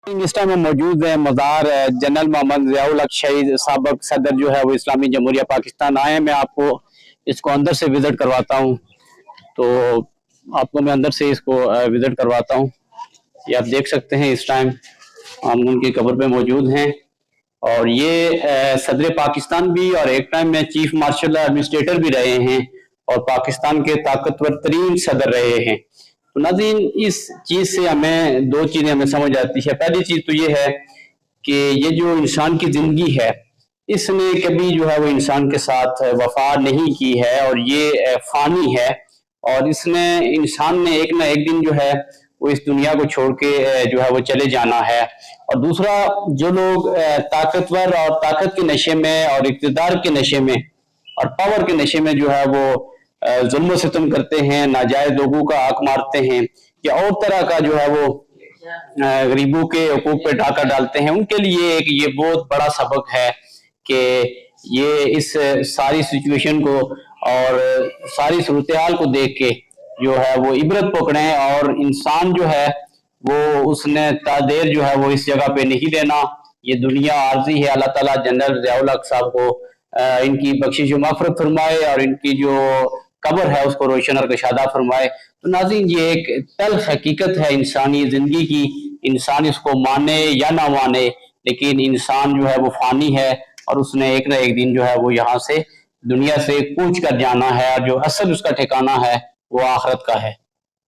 इस टाइम हम मौजूद हैं मज़ार जनरल मोहम्मद ज़ियाउल हक शहीद साबक सदर जो है वो इस्लामी जमहूरिया पाकिस्तान आए हैं। मैं आपको इसको अंदर से विजिट करवाता हूँ, तो आपको मैं अंदर से इसको विजिट करवाता हूँ। ये आप देख सकते हैं इस टाइम हम उनकी कब्र पे मौजूद हैं। और ये सदर पाकिस्तान भी और एक टाइम में चीफ मार्शल एडमिनिस्ट्रेटर भी रहे हैं और पाकिस्तान के ताकतवर तरीन सदर रहे हैं। तो नाज़रीन, इस चीज से हमें दो चीजें हमें समझ आती है। पहली चीज तो ये है कि ये जो इंसान की जिंदगी है, इसने कभी जो है वो इंसान के साथ वफा नहीं की है और ये फानी है और इसने इंसान ने एक ना एक दिन जो है वो इस दुनिया को छोड़ के जो है वो चले जाना है। और दूसरा, जो लोग ताकतवर और ताकत के नशे में और इक़्तिदार के नशे में और पावर के नशे में जो है वो जुल्म सितम करते हैं, नाजायज लोगों का हक मारते हैं या और तरह का जो है वो गरीबों के हकूक पे डाका डालते हैं, उनके लिए एक ये बहुत बड़ा सबक है कि ये इस सारी सिचुएशन को और सारी सूरत हाल को देख के जो है वो इबरत पकड़ें और इंसान जो है वो उसने तादेर जो है वो इस जगह पे नहीं देना। ये दुनिया आर्जी है। अल्लाह ताला जनरल ज़ियाउल हक साहब को इनकी बख्शिश व मग़फ़िरत फरमाए और इनकी जो कब्र है उसको रोशन और कशादा फरमाए। तो नाज़रीन, ये एक तल्ख़ हकीकत है इंसानी जिंदगी की। इंसान इसको माने या ना माने, लेकिन इंसान जो है वो फानी है और उसने एक ना एक दिन जो है वो यहाँ से दुनिया से कूच कर जाना है और जो असल उसका ठिकाना है वो आखिरत का है।